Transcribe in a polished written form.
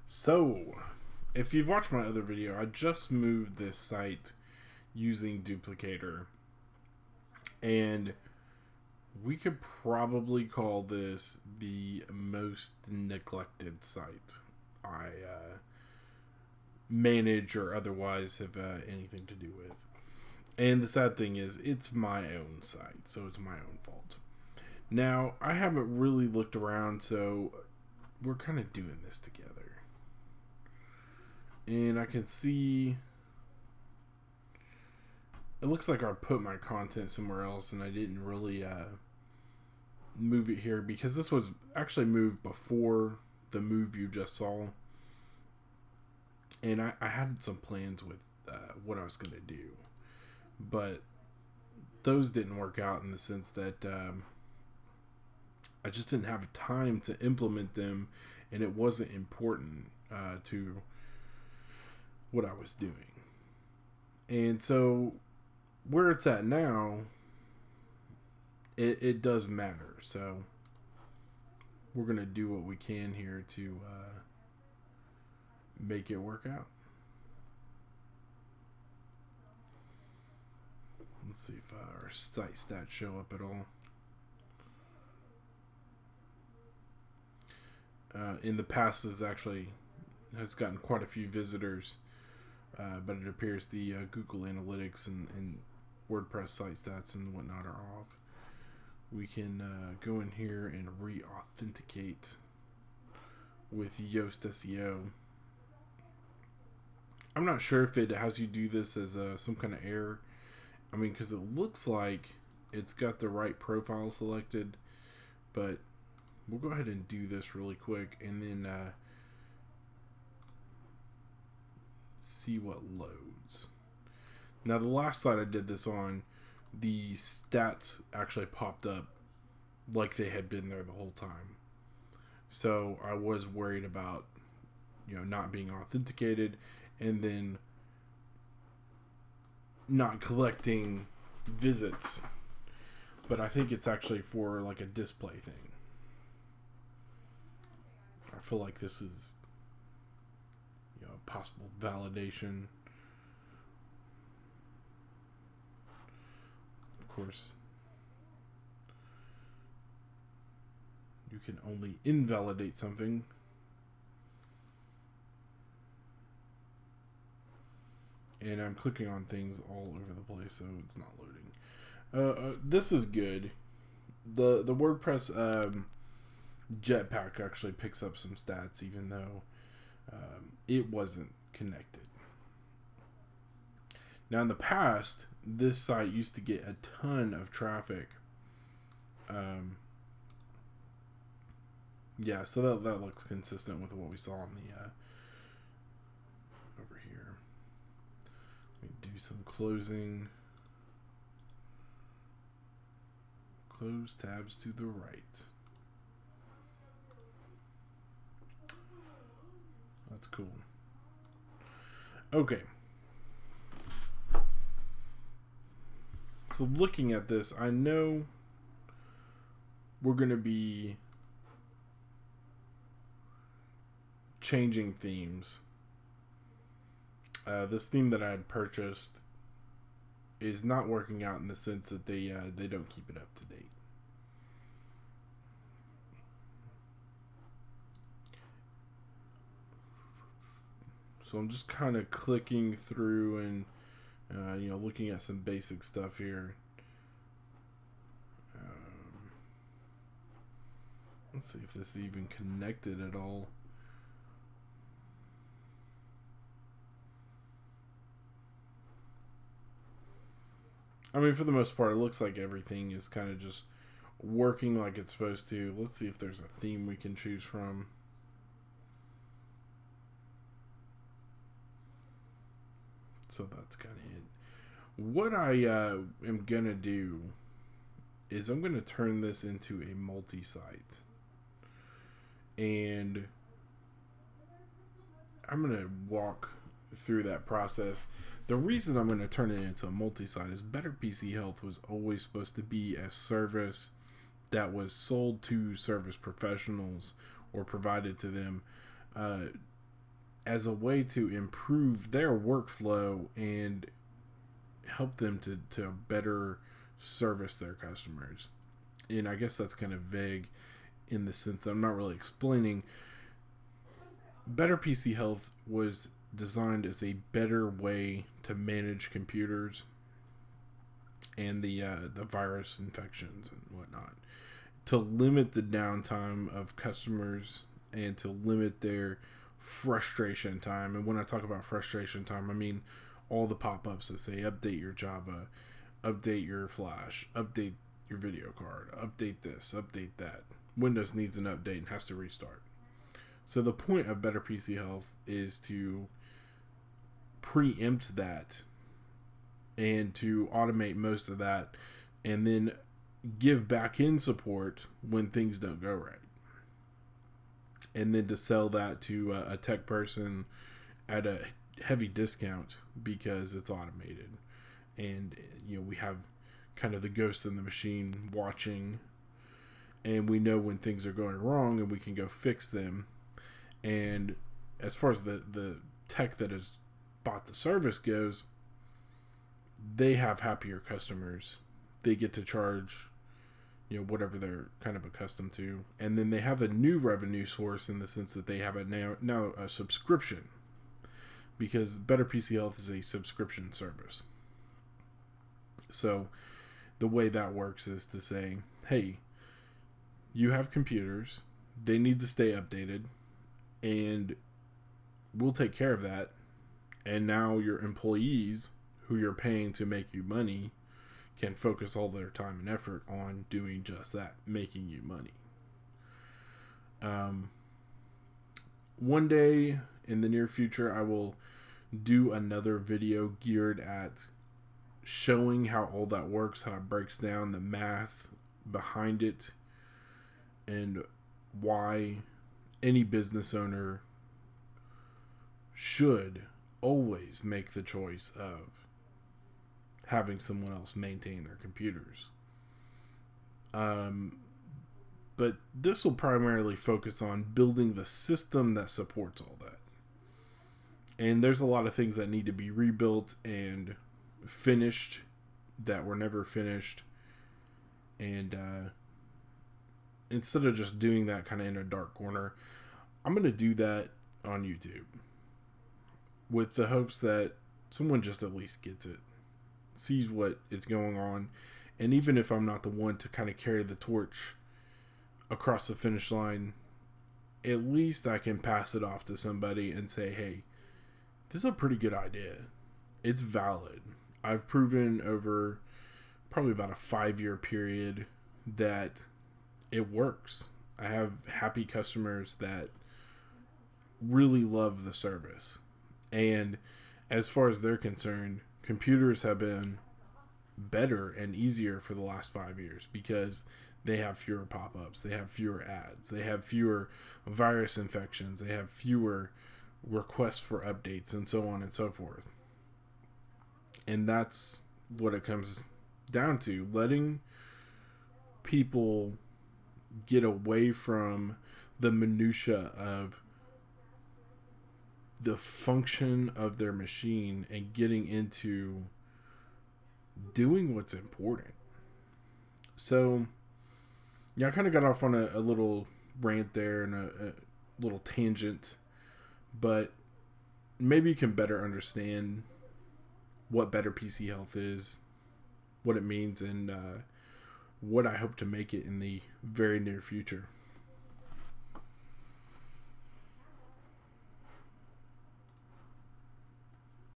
So, if you've watched my other video, I just moved this site using Duplicator, and we could probably call this the most neglected site I manage or otherwise have anything to do with. And the sad thing is, it's my own site, so it's my own fault. Now, I haven't really looked around, so we're kind of doing this together. And I can see it looks like I put my content somewhere else and I didn't really move it here because this was actually moved before the move you just saw. And I had some plans with what I was going to do. But those didn't work out in the sense that I just didn't have time to implement them, and it wasn't important to what I was doing. And so where it's at now, it does matter. So we're going to do what we can here to make it work out. Let's see if our site stats show up at all. In the past, this actually has gotten quite a few visitors, but it appears the Google Analytics and WordPress site stats and whatnot are off. We can go in here and re-authenticate with Yoast SEO. I'm not sure if it has you do this as some kind of error. I mean, because it looks like it's got the right profile selected, but we'll go ahead and do this really quick and then see what loads. Now, the last site I did this on, the stats actually popped up like they had been there the whole time. So I was worried about, not being authenticated and then not collecting visits. But I think it's actually for like a display thing. I feel like this is possible validation. Of course, you can only invalidate something. And I'm clicking on things all over the place, so it's not loading. This is good. The WordPress Jetpack actually picks up some stats, even though it wasn't connected. Now, in the past, this site used to get a ton of traffic. Yeah, so that looks consistent with what we saw on the over here. We do some closing. Close tabs to the right. That's cool. Okay. So looking at this, I know we're going to be changing themes. This theme that I had purchased is not working out in the sense that they don't keep it up to date. So I'm just kind of clicking through and looking at some basic stuff here. Let's see if this is even connected at all. I mean, for the most part, it looks like everything is kind of just working like it's supposed to. Let's see if there's a theme we can choose from. So that's kind of it. What I am going to do is I'm going to turn this into a multi-site. And I'm going to walk through that process. The reason I'm going to turn it into a multi-site is Better PC Health was always supposed to be a service that was sold to service professionals or provided to them as a way to improve their workflow and help them to better service their customers. And I guess that's kind of vague in the sense that I'm not really explaining. Better PC Health was designed as a better way to manage computers and the virus infections and whatnot, to limit the downtime of customers and to limit their frustration time. And when I talk about frustration time, I mean all the pop-ups that say update your Java, update your Flash, update your video card, update this, update that. Windows needs an update and has to restart. So the point of Better PC Health is to preempt that and to automate most of that, and then give back-end support when things don't go right, and then to sell that to a tech person at a heavy discount because it's automated. And we have kind of the ghost in the machine watching, and we know when things are going wrong and we can go fix them. And as far as the tech that has bought the service goes, they have happier customers. They get to charge whatever they're kind of accustomed to, and then they have a new revenue source in the sense that they have now a subscription, because Better PC Health is a subscription service. So the way that works is to say, hey, you have computers, they need to stay updated, and we'll take care of that. And now your employees, who you're paying to make you money, can focus all their time and effort on doing just that, making you money. One day in the near future, I will do another video geared at showing how all that works, how it breaks down, the math behind it, and why any business owner should always make the choice of having someone else maintain their computers. But this will primarily focus on building the system that supports all that. And there's a lot of things that need to be rebuilt and finished that were never finished. And instead of just doing that kind of in a dark corner, I'm going to do that on YouTube, with the hopes that someone just at least gets it, sees what is going on. And even if I'm not the one to kind of carry the torch across the finish line, at least I can pass it off to somebody and say, hey, this is a pretty good idea. It's valid. I've proven over probably about a 5-year period that it works. I have happy customers that really love the service. And as far as they're concerned, computers have been better and easier for the last 5 years because they have fewer pop-ups, they have fewer ads, they have fewer virus infections, they have fewer requests for updates, and so on and so forth. And that's what it comes down to, letting people get away from the minutia of the function of their machine and getting into doing what's important. So yeah, I kind of got off on a little rant there and a little tangent, but maybe you can better understand what Better PC Health is, what it means, and what I hope to make it in the very near future.